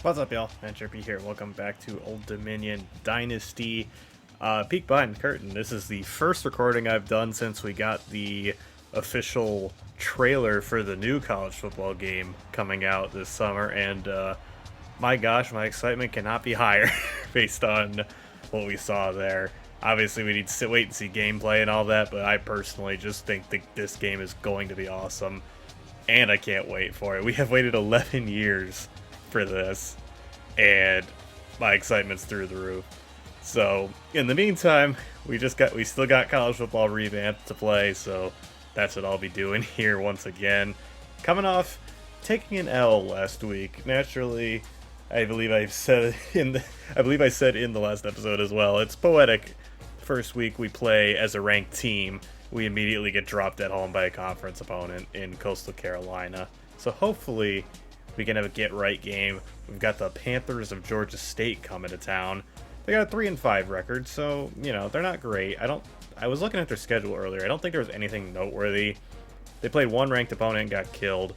What's up, y'all? Manchirpy here. Welcome back to Old Dominion Dynasty. Peek behind the curtain. This is the first recording I've done since we got the official trailer for the new college football game coming out this summer, and my gosh, my excitement cannot be higher based on what we saw there. Obviously, we need to wait and see gameplay and all that, but I personally just think that this game is going to be awesome, and I can't wait for it. We have waited 11 years for this, and my excitement's through the roof. So in the meantime, we still got college football revamped to play, so that's what I'll be doing here once again. Coming off taking an L last week. Naturally, I believe I said in the last episode as well. It's poetic. First week we play as a ranked team, we immediately get dropped at home by a conference opponent in Coastal Carolina. So hopefully we can have a get-right game. We've got the Panthers of Georgia State coming to town. They got a 3-5 record, so, you know, they're not great. I was looking at their schedule earlier. I don't think there was anything noteworthy. They played one ranked opponent and got killed.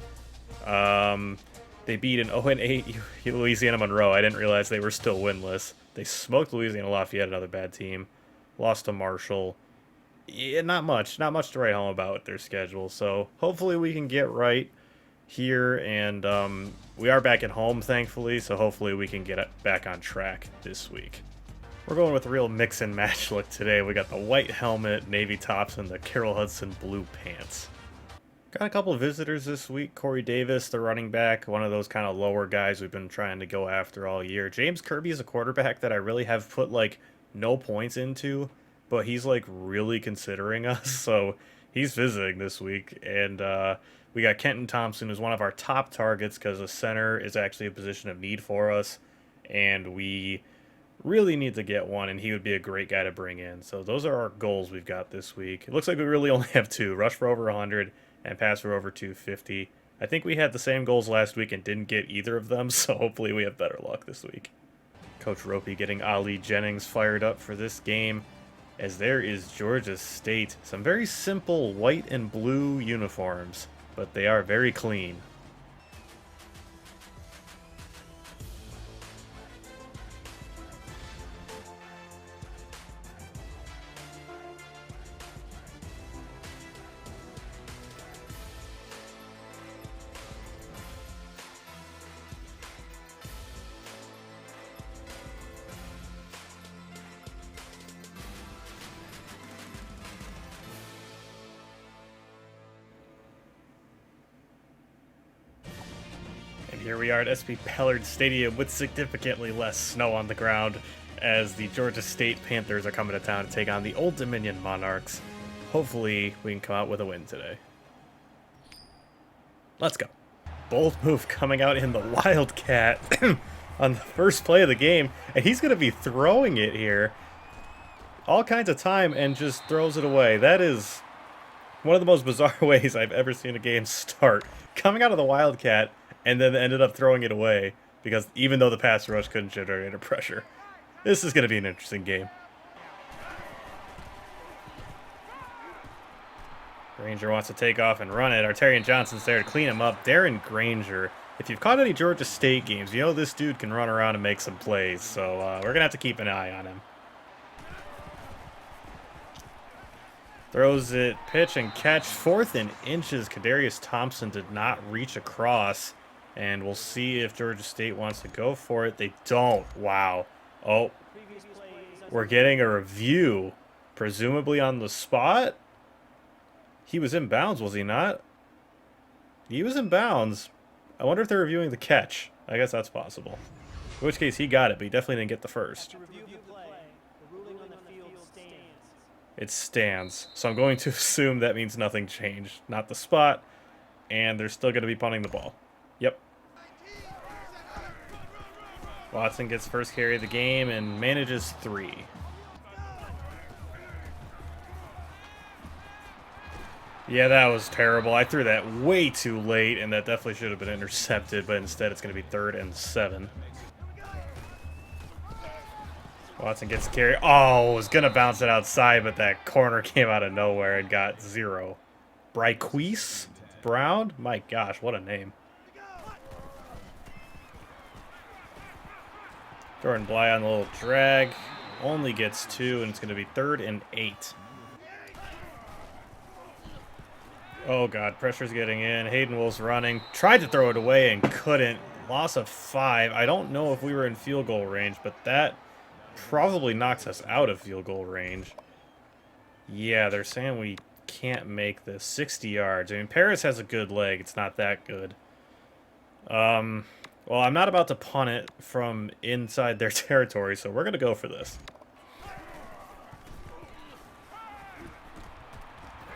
They beat an 0-8 Louisiana Monroe. I didn't realize they were still winless. They smoked Louisiana Lafayette, another bad team. Lost to Marshall. Yeah, not much to write home about with their schedule. So hopefully we can get right here, and we are back at home, thankfully, so hopefully we can get back on track this week. We're going with a real mix and match look today. We got the white helmet, navy tops, and the Carroll Hudson blue pants. Got a couple of visitors this week. Corey Davis, the running back, one of those kind of lower guys we've been trying to go after all year. James Kirby is a quarterback that I really have put, like, no points into, but he's, like, really considering us, so he's visiting this week, and we got Kenton Thompson, who's one of our top targets because the center is actually a position of need for us, and we really need to get one, and he would be a great guy to bring in. So those are our goals we've got this week. It looks like we really only have two: rush for over 100 and pass for over 250. I think we had the same goals last week and didn't get either of them, so hopefully we have better luck this week. Coach Ropey getting Ali Jennings fired up for this game, as there is Georgia State. Some very simple white and blue uniforms, but they are very clean. Here we are at SP Ballard Stadium with significantly less snow on the ground as the Georgia State Panthers are coming to town to take on the Old Dominion Monarchs. Hopefully we can come out with a win today. Let's go. Bold move coming out in the Wildcat on the first play of the game, and he's going to be throwing it here all kinds of time and just throws it away. That is one of the most bizarre ways I've ever seen a game start. Coming out of the Wildcat, and then ended up throwing it away because even though the pass rush couldn't generate any pressure. This is going to be an interesting game. Granger wants to take off and run it. Artarian Johnson's there to clean him up. Darren Granger. If you've caught any Georgia State games, you know this dude can run around and make some plays, so we're going to have to keep an eye on him. Throws it, pitch and catch. 4th and inches. Kadarius Thompson did not reach across. And we'll see if Georgia State wants to go for it. They don't. Wow. Oh, we're getting a review, presumably on the spot. He was in bounds, was he not? He was in bounds. I wonder if they're reviewing the catch. I guess that's possible. In which case, he got it, but he definitely didn't get the first. It stands. So I'm going to assume that means nothing changed. Not the spot, and they're still going to be punting the ball. Yep. Watson gets first carry of the game and manages 3. Yeah, that was terrible. I threw that way too late, and that definitely should have been intercepted, but instead it's going to be 3rd and 7. Watson gets carry. Oh, was going to bounce it outside, but that corner came out of nowhere and got 0. Bryquise Brown? My gosh, what a name. Jordan Bly on the little drag. Only gets 2, and it's going to be 3rd and 8. Oh, God. Pressure's getting in. Hayden Wolf's running. Tried to throw it away and couldn't. Loss of 5. I don't know if we were in field goal range, but that probably knocks us out of field goal range. Yeah, they're saying we can't make this. 60 yards. I mean, Paris has a good leg. It's not that good. Well, I'm not about to punt it from inside their territory, so we're going to go for this.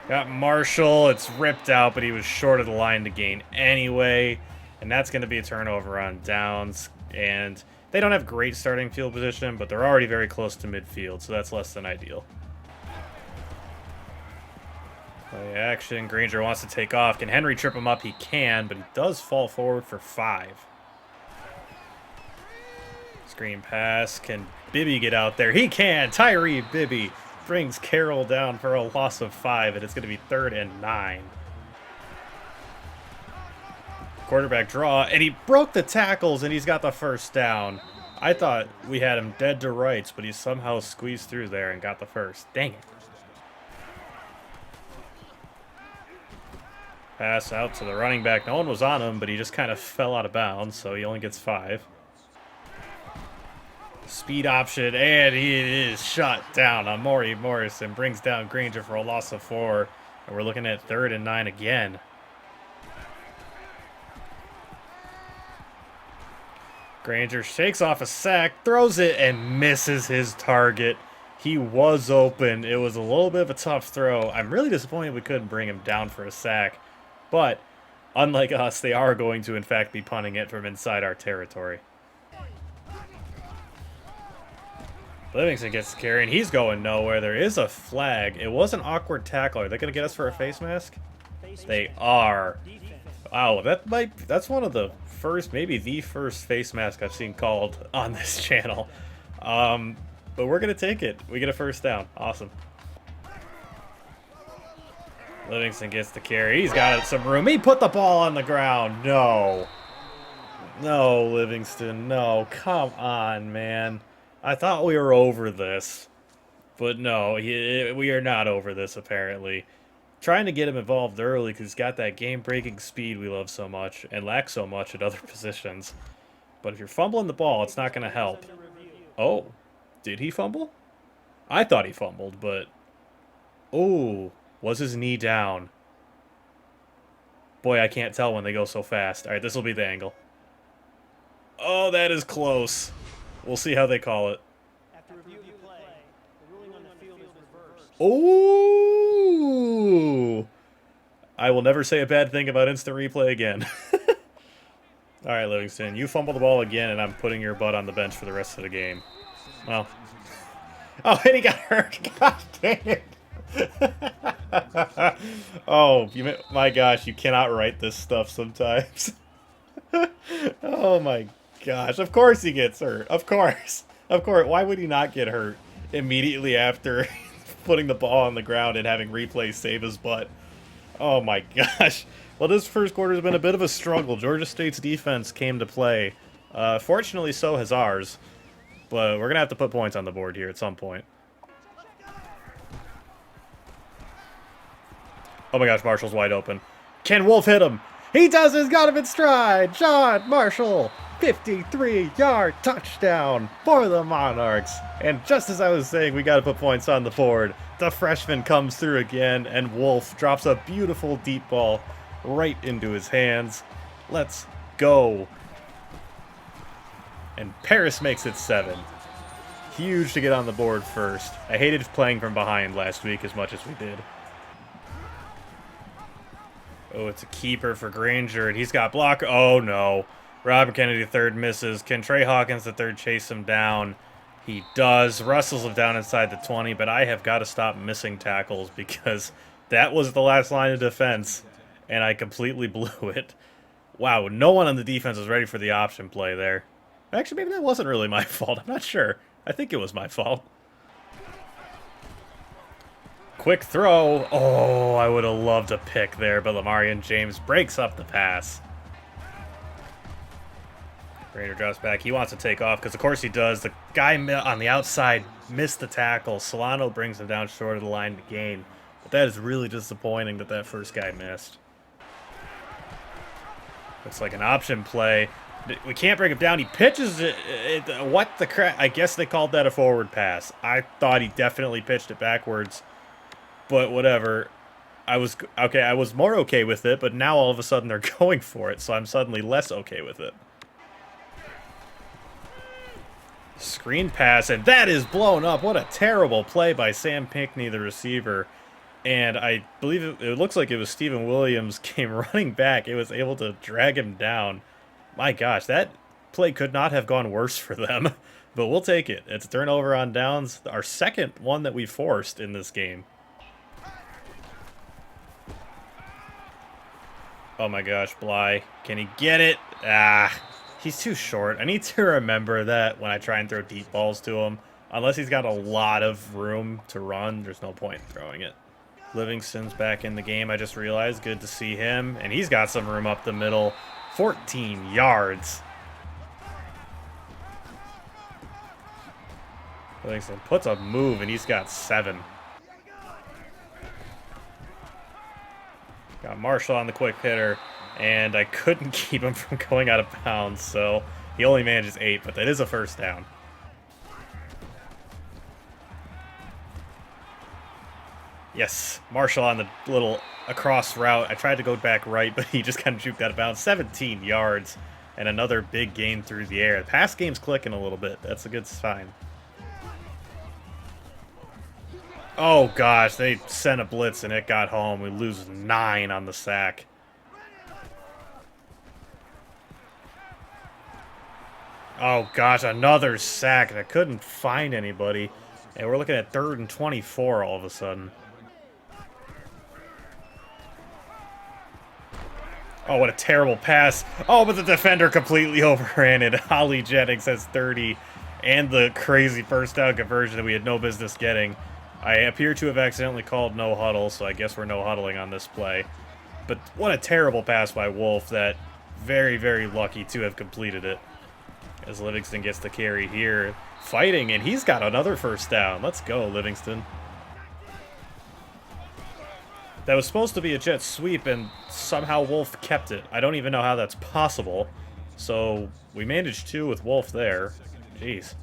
Got Marshall. It's ripped out, but he was short of the line to gain anyway. And that's going to be a turnover on downs. And they don't have great starting field position, but they're already very close to midfield, so that's less than ideal. Play action. Granger wants to take off. Can Henry trip him up? He can, but he does fall forward for 5. Screen pass. Can Bibby get out there? He can! Tyree Bibby brings Carroll down for a loss of 5, and it's going to be 3rd and 9. Quarterback draw, and he broke the tackles, and he's got the first down. I thought we had him dead to rights, but he somehow squeezed through there and got the first. Dang it. Pass out to the running back. No one was on him, but he just kind of fell out of bounds, so he only gets 5. Speed option, and he is shut down. Amori Morrison brings down Granger for a loss of 4, and we're looking at 3rd and 9 again. Granger shakes off a sack, throws it, and misses his target. He was open. It was a little bit of a tough throw. I'm really disappointed we couldn't bring him down for a sack, but unlike us, they are going to, in fact, be punting it from inside our territory. Livingston gets the carry, and he's going nowhere. There is a flag. It was an awkward tackle. Are they going to get us for a face mask? They are. Wow, that's one of the first, maybe the first face mask I've seen called on this channel. But we're going to take it. We get a first down. Awesome. Livingston gets the carry. He's got some room. He put the ball on the ground. No. No, Livingston. No. Come on, man. I thought we were over this, but no, we are not over this, apparently. Trying to get him involved early because he's got that game-breaking speed we love so much and lack so much at other positions. But if you're fumbling the ball, it's not going to help. Oh, did he fumble? I thought he fumbled, but... Oh, was his knee down? Boy, I can't tell when they go so fast. All right, this will be the angle. Oh, that is close. We'll see how they call it. After review of the play, the ruling on the field is reversed. Oh! I will never say a bad thing about instant replay again. All right, Livingston, you fumble the ball again, and I'm putting your butt on the bench for the rest of the game. Well. Oh, and he got hurt. God dang it. Oh, my gosh, you cannot write this stuff sometimes. Oh, my gosh, of course he gets hurt. Of course. Why would he not get hurt immediately after putting the ball on the ground and having replays save his butt? Oh my gosh. Well, this first quarter has been a bit of a struggle. Georgia State's defense came to play. Fortunately, so has ours. But we're going to have to put points on the board here at some point. Oh my gosh, Marshall's wide open. Can Wolf hit him? He does. He's got him in stride. John Marshall. 53-yard touchdown for the Monarchs. And just as I was saying, we got to put points on the board, the freshman comes through again, and Wolf drops a beautiful deep ball right into his hands. Let's go. And Paris makes it 7. Huge to get on the board first. I hated playing from behind last week as much as we did. Oh, it's a keeper for Granger, and he's got block. Oh, no. Robert Kennedy III misses. Can Trey Hawkins III chase him down? He does. Wrestles him down inside the 20, but I have got to stop missing tackles because that was the last line of defense, and I completely blew it. Wow, no one on the defense was ready for the option play there. Actually, maybe that wasn't really my fault. I'm not sure. I think it was my fault. Quick throw. Oh, I would have loved a pick there, but Lamarian James breaks up the pass. Granger drops back. He wants to take off because, of course, he does. The guy on the outside missed the tackle. Solano brings him down short of the line to gain. But that is really disappointing that that first guy missed. Looks like an option play. We can't bring him down. He pitches it. What the crap? I guess they called that a forward pass. I thought he definitely pitched it backwards. But whatever. I was okay. I was more okay with it, but now all of a sudden they're going for it, so I'm suddenly less okay with it. Screen pass, and that is blown up. What a terrible play by Sam Pinckney, the receiver. And I believe it looks like it was Steven Williams came running back. It was able to drag him down. My gosh, that play could not have gone worse for them. But we'll take it. It's a turnover on downs. Our second one that we forced in this game. Oh my gosh, Bly. Can he get it? Ah, he's too short. I need to remember that when I try and throw deep balls to him. Unless he's got a lot of room to run, there's no point in throwing it. Livingston's back in the game, I just realized. Good to see him. And he's got some room up the middle. 14 yards. Livingston puts a move, and he's got 7. Got Marshall on the quick hitter, and I couldn't keep him from going out of bounds, so he only manages 8, but that is a first down. Yes, Marshall on the little across route. I tried to go back right, but he just kind of juked out of bounds. 17 yards, and another big gain through the air. The pass game's clicking a little bit. That's a good sign. Oh, gosh, they sent a blitz, and it got home. We lose 9 on the sack. Oh, gosh, another sack, and I couldn't find anybody. And we're looking at 3rd and 24 all of a sudden. Oh, what a terrible pass. Oh, but the defender completely overran it. Holly Jennings has 30, and the crazy first down conversion that we had no business getting. I appear to have accidentally called no huddle, so I guess we're no huddling on this play. But what a terrible pass by Wolf. That very, very lucky to have completed it. As Livingston gets the carry here. Fighting, and he's got another first down. Let's go, Livingston. That was supposed to be a jet sweep, and somehow Wolf kept it. I don't even know how that's possible. So we managed 2 with Wolf there. Jeez.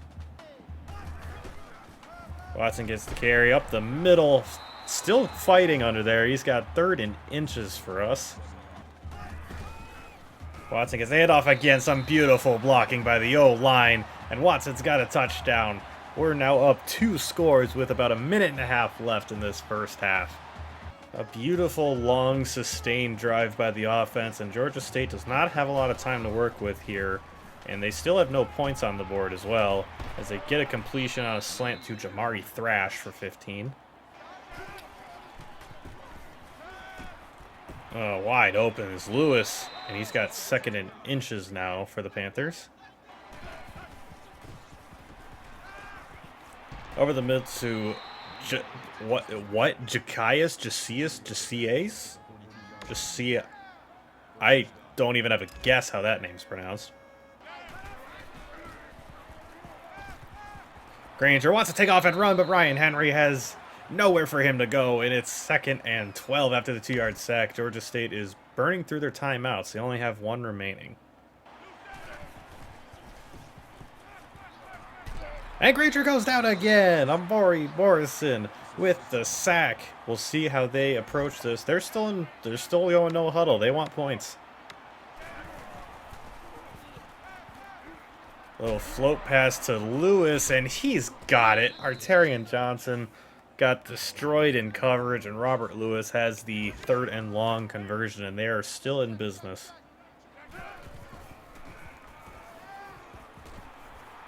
Watson gets the carry up the middle. Still fighting under there. He's got 3rd and inches for us. Watson gets the handoff again. Some beautiful blocking by the O-line. And Watson's got a touchdown. We're now up 2 scores with about a minute and a half left in this first half. A beautiful, long, sustained drive by the offense. And Georgia State does not have a lot of time to work with here. And they still have no points on the board as well, as they get a completion on a slant to Jamari Thrash for 15. Wide open is Lewis, and he's got 2nd and inches now for the Panthers. Over the mid to what? Jacias? I don't even have a guess how that name's pronounced. Granger wants to take off and run, but Ryan Henry has nowhere for him to go, and it's 2nd and 12 after the 2-yard sack. Georgia State is burning through their timeouts. They only have 1 remaining. And Granger goes down again. Amari Morrison with the sack. We'll see how they approach this. They're still going no huddle. They want points. Little float pass to Lewis, and he's got it. Artarian Johnson got destroyed in coverage, and Robert Lewis has the 3rd and long conversion, and they are still in business.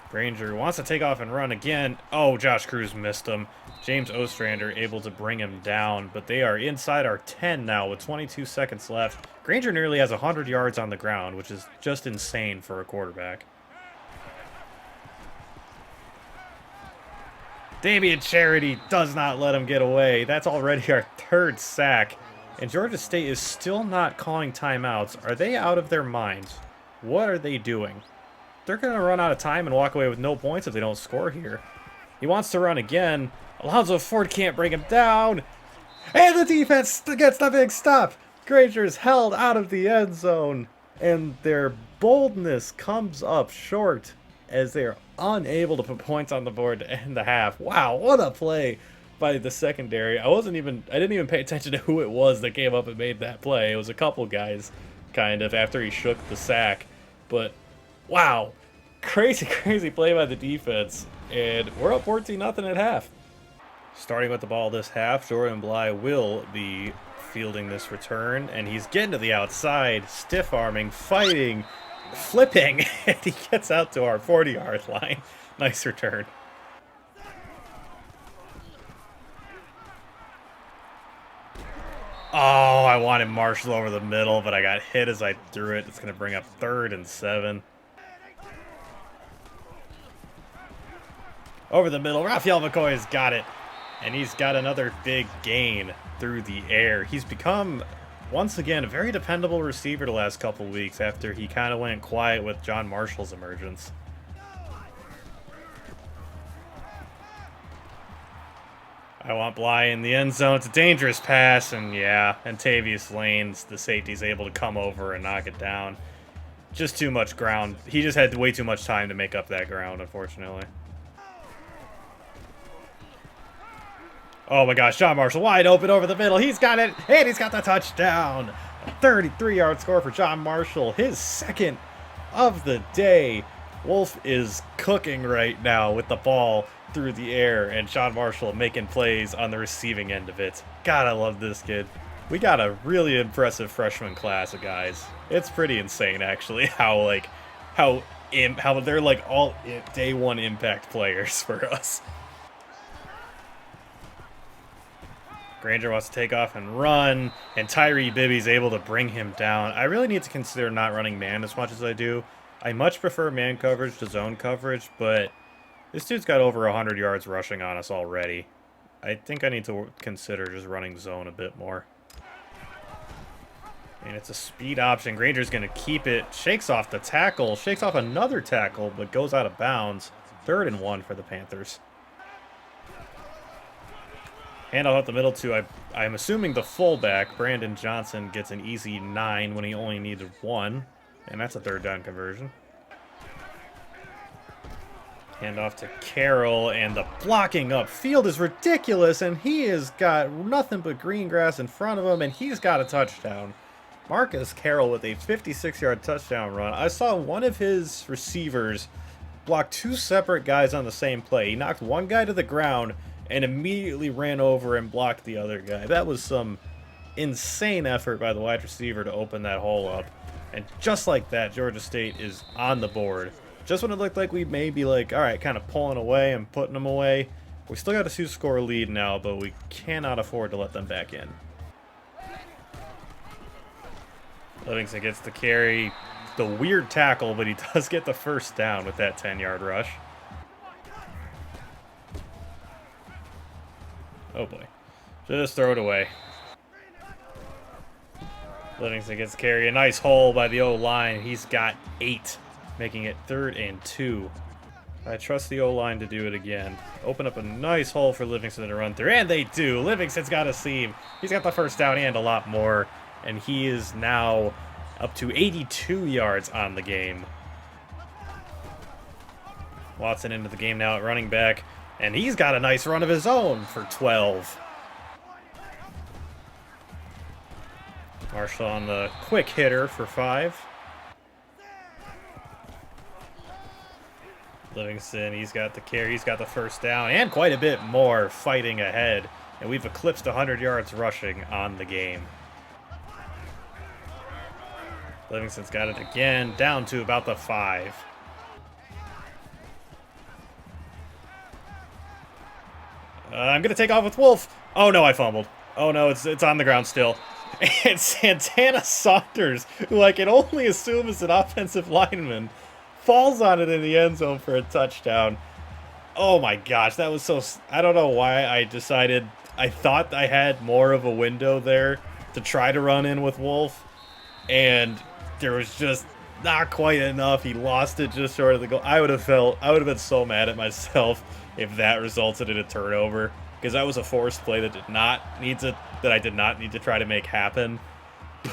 Granger wants to take off and run again. Oh, Josh Cruz missed him. James Ostrander able to bring him down, but they are inside our 10 now with 22 seconds left. Granger nearly has 100 yards on the ground, which is just insane for a quarterback. Damian Charity does not let him get away. That's already our 3rd sack. And Georgia State is still not calling timeouts. Are they out of their minds? What are they doing? they're going to run out of time and walk away with no points if they don't score here. He wants to run again. Alonzo Ford can't bring him down. And the defense gets the big stop. Granger's held out of the end zone. And their boldness comes up short as they're unable to put points on the board to end the half. Wow, what a play by the secondary. I didn't even pay attention to who it was that came up and made that play. It was a couple guys, kind of, after he shook the sack. But, wow, crazy play by the defense. And we're up 14-0 at half. Starting with the ball this half, Jordan Bly will be fielding this return, and he's getting to the outside, stiff-arming, fighting, flipping, and he gets out to our 40-yard line. Nice return. Oh, I wanted Marshall over the middle, but I got hit as I threw it. It's going to bring up 3rd and 7. Over the middle, Raphael McCoy's got it. And he's got another big gain through the air. He's become, once again, a very dependable receiver the last couple weeks after he kind of went quiet with John Marshall's emergence. I want Bly in the end zone. It's a dangerous pass, and yeah, and Tavius Lanes, the safety's able to come over and knock it down. Just too much ground. He just had way too much time to make up that ground, unfortunately. Oh my gosh, John Marshall wide open over the middle. He's got it, and he's got the touchdown. A 33-yard score for John Marshall, his 2nd of the day. Wolf is cooking right now with the ball through the air, and John Marshall making plays on the receiving end of it. God, I love this kid. We got a really impressive freshman class of guys. It's pretty insane, actually, how they're like all day one impact players for us. Granger wants to take off and run, and Tyree Bibby's able to bring him down. I really need to consider not running man as much as I do. I much prefer man coverage to zone coverage, but this dude's got over 100 yards rushing on us already. I think I need to consider just running zone a bit more. And it's a speed option. Granger's going to keep it. Shakes off the tackle. Shakes off another tackle, but goes out of bounds. 3rd and 1 for the Panthers. Handoff up the middle to, I'm assuming the fullback, Brandon Johnson, gets an easy 9 when he only needed 1. And that's a 3rd down conversion. Handoff to Carroll, and the blocking upfield is ridiculous, and he has got nothing but green grass in front of him, and he's got a touchdown. Marcus Carroll with a 56-yard touchdown run. I saw one of his receivers block 2 separate guys on the same play. He knocked one guy to the ground and immediately ran over and blocked the other guy. That was some insane effort by the wide receiver to open that hole up. And just like that, Georgia State is on the board. Just when it looked like we may be like, all right, kind of pulling away and putting them away. We still got a 2-score lead now, but we cannot afford to let them back in. Livingston gets the carry. The weird tackle, but he does get the 1st down with that 10-yard rush. Oh boy. Just throw it away. Livingston gets carry. A nice hole by the O-line. He's got 8, making it 3rd and 2. I trust the O-line to do it again. Open up a nice hole for Livingston to run through, and they do. Livingston's got a seam. He's got the 1st down and a lot more, and he is now up to 82 yards on the game. Watson into the game now at running back. And he's got a nice run of his own for 12. Marshall on the quick hitter for 5. Livingston, he's got the carry, he's got the 1st down, and quite a bit more fighting ahead. And we've eclipsed 100 yards rushing on the game. Livingston's got it again, down to about the 5. I'm going to take off with Wolf. Oh, no, I fumbled. Oh, no, it's on the ground still. And Santana Saunders, who I can only assume is an offensive lineman, falls on it in the end zone for a touchdown. Oh, my gosh, that was so... I don't know why I decided... I thought I had more of a window there to try to run in with Wolf, and there was just not quite enough. He lost it just short of the goal. I would have been so mad at myself if that resulted in a turnover, because that was a forced play that I did not need to try to make happen.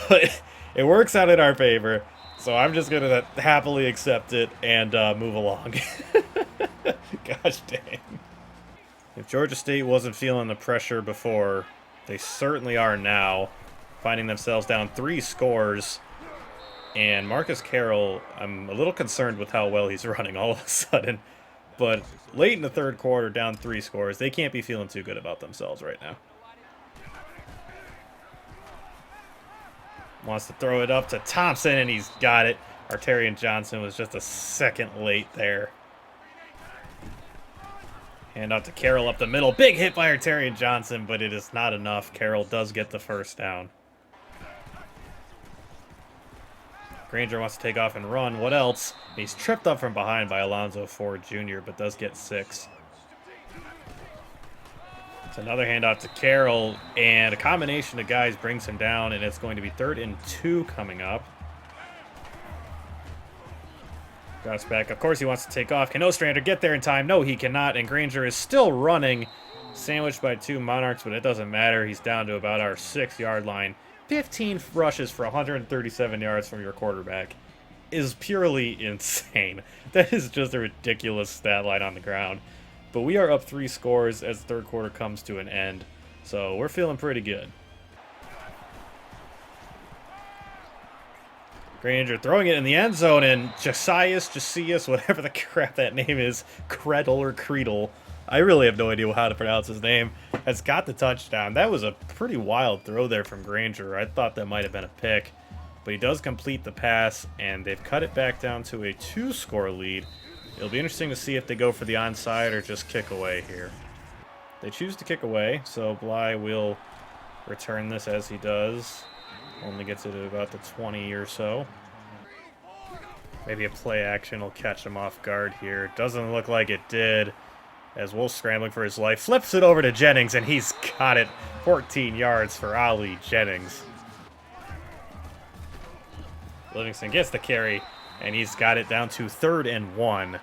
But it works out in our favor, so I'm just gonna happily accept it and move along. Gosh dang. If Georgia State wasn't feeling the pressure before, they certainly are now, finding themselves down 3 scores. And Marcus Carroll, I'm a little concerned with how well he's running all of a sudden. But late in the third quarter, down 3 scores, they can't be feeling too good about themselves right now. Wants to throw it up to Thompson, and he's got it. Arterian Johnson was just a second late there. Hand out to Carroll up the middle. Big hit by Arterian Johnson, but it is not enough. Carroll does get the first down. Granger wants to take off and run. What else? He's tripped up from behind by Alonzo Ford Jr., but does get 6. It's another handoff to Carroll, and a combination of guys brings him down, and it's going to be 3rd and 2 coming up. Gus back. Of course he wants to take off. Can Ostrander get there in time? No, he cannot, and Granger is still running, sandwiched by 2 Monarchs, but it doesn't matter. He's down to about our 6-yard line. 15 rushes for 137 yards from your quarterback is purely insane. That is just a ridiculous stat line on the ground. But we are up 3 scores as the third quarter comes to an end, so we're feeling pretty good. Granger throwing it in the end zone, and Josias, whatever the crap that name is, Creedle, I really have no idea how to pronounce his name, has got the touchdown. That was a pretty wild throw there from Granger. I thought that might have been a pick, but he does complete the pass, and they've cut it back down to a 2-score lead. It'll be interesting to see if they go for the onside or just kick away here. They choose to kick away, so Bly will return this as he does. Only gets it at about the 20 or so. Maybe a play action will catch him off guard here. Doesn't look like it did, as Wolf scrambling for his life. Flips it over to Jennings, and he's got it. 14 yards for Ali Jennings. Livingston gets the carry, and he's got it down to 3rd and 1.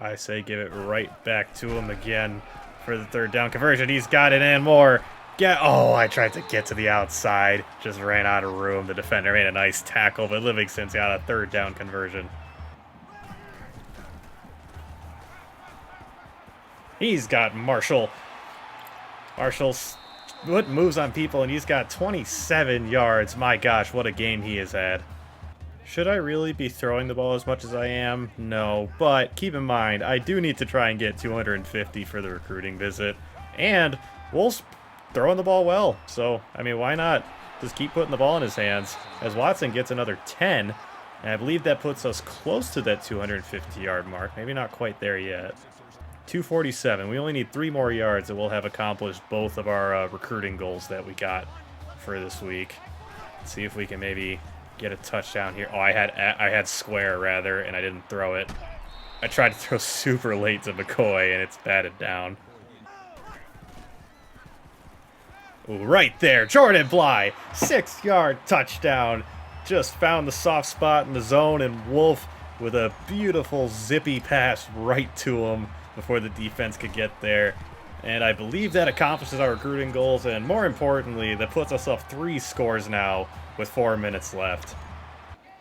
I say give it right back to him again for the 3rd down conversion. He's got it and more. Oh, I tried to get to the outside. Just ran out of room. The defender made a nice tackle, but Livingston's got a 3rd down conversion. He's got Marshall. Marshall's moves on people, and he's got 27 yards. My gosh, what a game he has had. Should I really be throwing the ball as much as I am? No, but keep in mind, I do need to try and get 250 for the recruiting visit. And Wolf's throwing the ball well, so, I mean, why not just keep putting the ball in his hands? As Watson gets another 10, and I believe that puts us close to that 250-yard mark. Maybe not quite there yet. 247. We only need 3 more yards, and we'll have accomplished both of our recruiting goals that we got for this week. Let's see if we can maybe get a touchdown here. Oh, I had square, rather, and I didn't throw it. I tried to throw super late to McCoy, and it's batted down. Ooh, right there, Jordan Bly, 6-yard touchdown. Just found the soft spot in the zone, and Wolf with a beautiful zippy pass right to him before the defense could get there. And I believe that accomplishes our recruiting goals, and more importantly, that puts us up 3 scores now with 4 minutes left.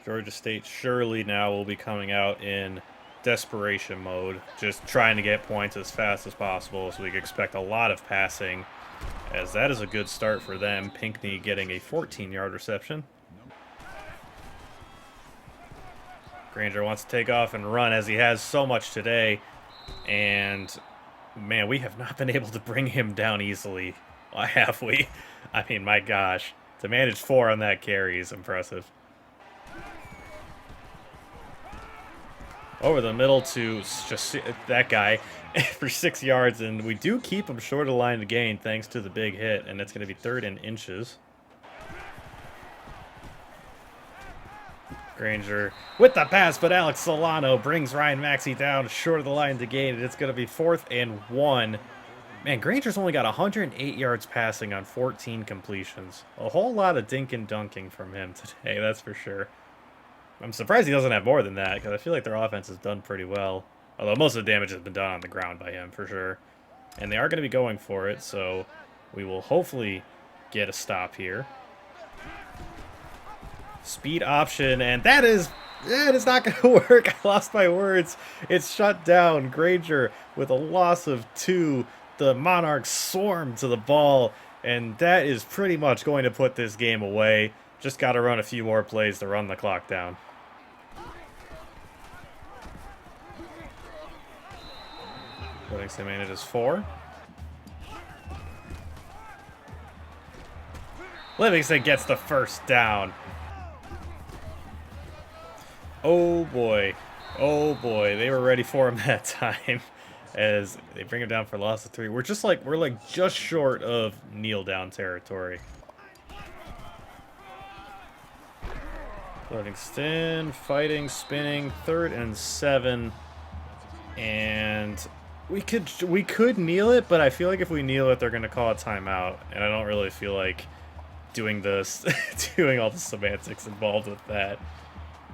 Georgia State surely now will be coming out in desperation mode, just trying to get points as fast as possible, so we can expect a lot of passing, as that is a good start for them. Pinckney getting a 14-yard reception. Granger wants to take off and run, as he has so much today, and man, we have not been able to bring him down easily, have we? I mean, my gosh, to manage 4 on that carry is impressive. Over the middle to just that guy for 6 yards, and we do keep him short of the line to gain thanks to the big hit, and it's going to be 3rd and inches. Granger with the pass, but Alex Solano brings Ryan Maxey down short of the line to gain, and it's going to be 4th and 1. Man, Granger's only got 108 yards passing on 14 completions. A whole lot of dink and dunking from him today, that's for sure. I'm surprised he doesn't have more than that, because I feel like their offense has done pretty well. Although most of the damage has been done on the ground by him, for sure. And they are going to be going for it, so we will hopefully get a stop here. Speed option, and that is not going to work. I lost my words. It's shut down. Granger with a loss of 2. The Monarchs swarm to the ball, and that is pretty much going to put this game away. Just got to run a few more plays to run the clock down. Livingston manages 4. Livingston gets the first down. Oh boy. Oh boy. They were ready for him that time. As they bring him down for a loss of 3. We're just short of kneel down territory. Livingston fighting, spinning, 3rd and 7. And we could kneel it, but I feel like if we kneel it, they're gonna call a timeout, and I don't really feel like doing this, doing all the semantics involved with that.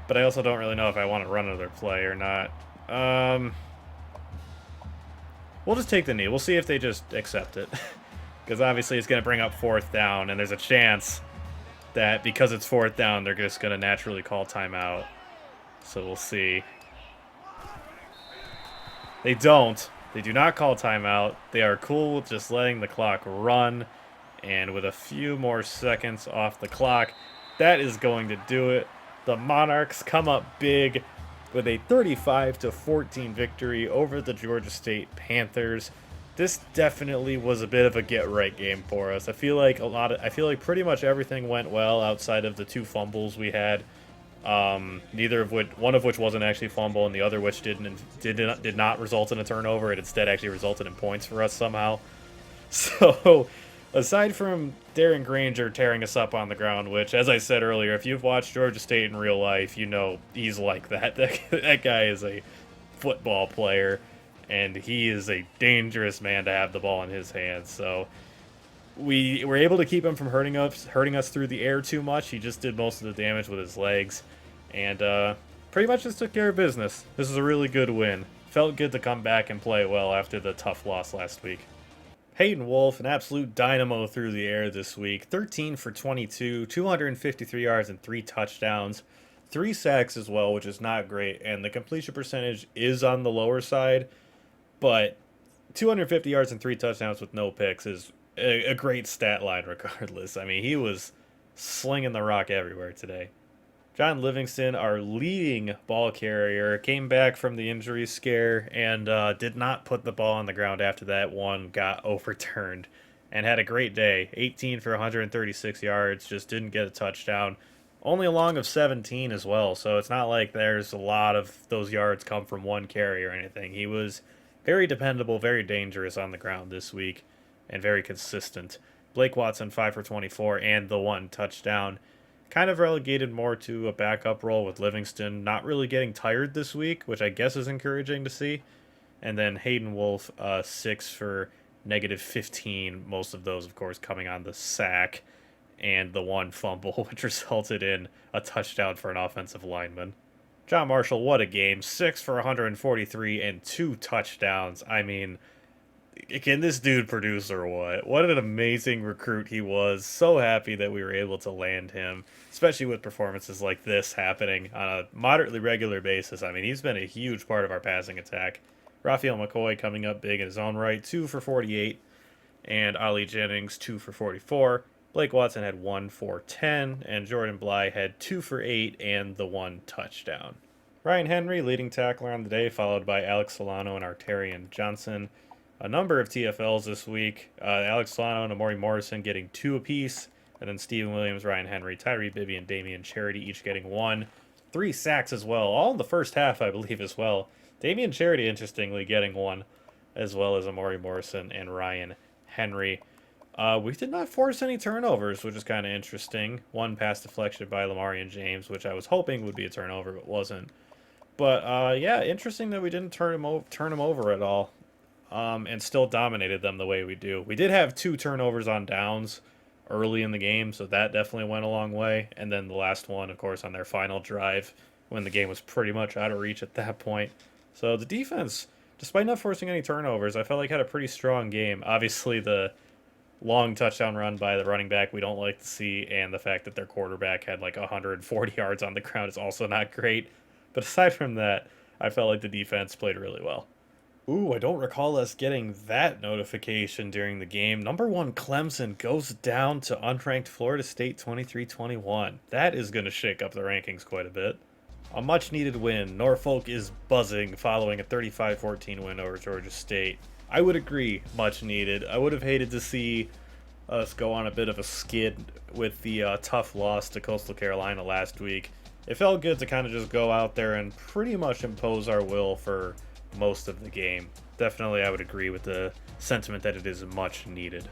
But I also don't really know if I want to run another play or not. We'll just take the knee. We'll see if they just accept it, because obviously it's gonna bring up 4th down, and there's a chance that because it's 4th down, they're just gonna naturally call timeout. So we'll see. They don't. They do not call timeout. They are cool with just letting the clock run. And with a few more seconds off the clock, that is going to do it. The Monarchs come up big with a 35-14 victory over the Georgia State Panthers. This definitely was a bit of a get-right game for us. I feel like pretty much everything went well outside of the 2 fumbles we had. One of which wasn't actually a fumble, and the other which did not result in a turnover. It instead actually resulted in points for us somehow. So, aside from Darren Granger tearing us up on the ground, which, as I said earlier, if you've watched Georgia State in real life, you know he's like that. That guy is a football player, and he is a dangerous man to have the ball in his hands. So we were able to keep him from hurting us through the air too much. He just did most of the damage with his legs, and pretty much just took care of business. This is a really good win. Felt good to come back and play well after the tough loss last week. Hayden Wolf, an absolute dynamo through the air this week. 13 for 22, 253 yards and 3 touchdowns. 3 sacks as well, which is not great. And the completion percentage is on the lower side. But 250 yards and 3 touchdowns with no picks is a great stat line regardless. I mean, he was slinging the rock everywhere today. John Livingston, our leading ball carrier, came back from the injury scare and did not put the ball on the ground after that one got overturned, and had a great day. 18 for 136 yards, just didn't get a touchdown. Only a long of 17 as well, so it's not like there's a lot of those yards come from one carry or anything. He was very dependable, very dangerous on the ground this week, and very consistent. Blake Watson, 5 for 24, and the 1 touchdown. Kind of relegated more to a backup role with Livingston not really getting tired this week, which I guess is encouraging to see. And then Hayden Wolf, 6 for -15, most of those, of course, coming on the sack and the 1 fumble, which resulted in a touchdown for an offensive lineman. John Marshall, what a game. 6 for 143 and 2 touchdowns. I mean, can this dude produce or what? What an amazing recruit he was. So happy that we were able to land him, especially with performances like this happening on a moderately regular basis. I mean, he's been a huge part of our passing attack. Raphael McCoy coming up big in his own right, 2 for 48, and Ollie Jennings, 2 for 44. Blake Watson had 1 for 10, and Jordan Bly had 2 for 8 and the 1 touchdown. Ryan Henry, leading tackler on the day, followed by Alex Solano and Artarian Johnson. A number of TFLs this week. Alex Solano and Amari Morrison getting 2 apiece. And then Steven Williams, Ryan Henry, Tyree Bibby, and Damian Charity each getting 1. 3 sacks as well. All in the first half, I believe, as well. Damian Charity, interestingly, getting 1. As well as Amari Morrison and Ryan Henry. We did not force any turnovers, which is kind of interesting. 1 pass deflection by Lamarian James, which I was hoping would be a turnover, but wasn't. But, yeah, interesting that we didn't turn him over at all. And still dominated them the way we do. We did have 2 turnovers on downs early in the game, so that definitely went a long way. And then the last one, of course, on their final drive, when the game was pretty much out of reach at that point. So the defense, despite not forcing any turnovers, I felt like had a pretty strong game. Obviously, the long touchdown run by the running back we don't like to see, and the fact that their quarterback had like 140 yards on the ground is also not great. But aside from that, I felt like the defense played really well. Ooh, I don't recall us getting that notification during the game. Number 1 Clemson goes down to unranked Florida State 23-21. That is going to shake up the rankings quite a bit. A much needed win. Norfolk is buzzing following a 35-14 win over Georgia State. I would agree, much needed. I would have hated to see us go on a bit of a skid with the tough loss to Coastal Carolina last week. It felt good to kind of just go out there and pretty much impose our will for most of the game. Definitely, I would agree with the sentiment that it is much needed.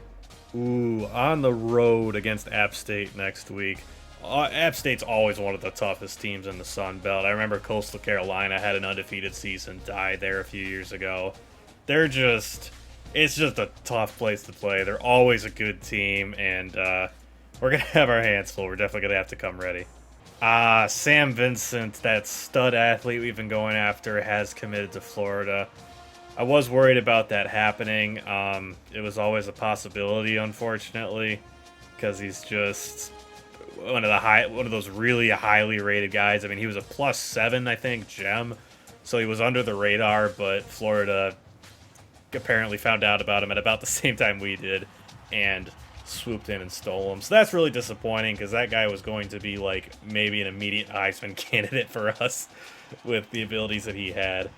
Ooh, on the road against App State next week. App State's always one of the toughest teams in the Sun Belt. I remember Coastal Carolina had an undefeated season, died there a few years ago. It's just a tough place to play. They're always a good team, and we're going to have our hands full. We're definitely going to have to come ready. Sam Vincent, that stud athlete we've been going after, has committed to Florida. I was worried about that happening. It was always a possibility, unfortunately, because he's just one of those really highly rated guys. I mean, he was a +7, I think, gem, so he was under the radar, but Florida apparently found out about him at about the same time we did, and swooped in and stole him. So that's really disappointing, because that guy was going to be like maybe an immediate Heisman candidate for us with the abilities that he had.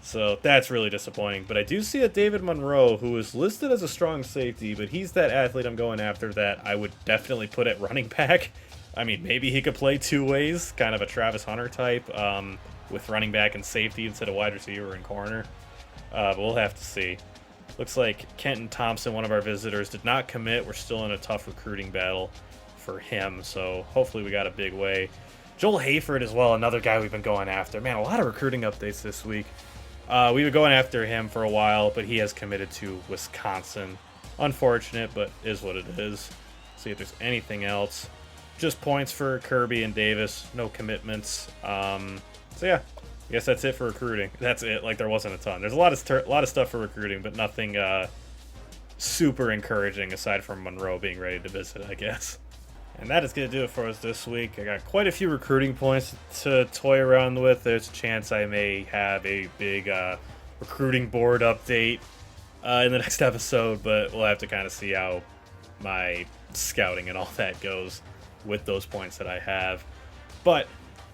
So that's really disappointing. But I do see a David Monroe, who is listed as a strong safety, but he's that athlete I'm going after that I would definitely put at running back. I mean, maybe he could play two ways, kind of a Travis Hunter type, with running back and safety instead of wide receiver and corner. But we'll have to see. Looks like Kenton Thompson, one of our visitors, did not commit. We're still in a tough recruiting battle for him, so hopefully we got a big way. Joel Hayford as well, another guy we've been going after. Man, a lot of recruiting updates this week. We were going after him for a while, but he has committed to Wisconsin. Unfortunate, but is what it is. See if there's anything else. Just points for Kirby and Davis. No commitments. So yeah, I guess that's it for recruiting. That's it. Like, there wasn't a ton. There's a lot of stuff for recruiting, but nothing super encouraging aside from Monroe being ready to visit, I guess. And that is going to do it for us this week. I got quite a few recruiting points to toy around with. There's a chance I may have a big recruiting board update in the next episode, but we'll have to kind of see how my scouting and all that goes with those points that I have. But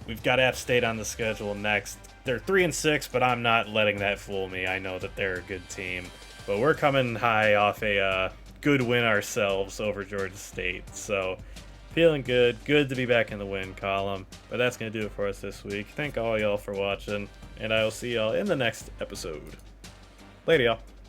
we've got App State on the schedule next. They're 3-6, but I'm not letting that fool me. I know that they're a good team. But we're coming high off a good win ourselves over Georgia State. So feeling good. Good to be back in the win column. But that's going to do it for us this week. Thank all y'all for watching, and I will see y'all in the next episode. Later, y'all.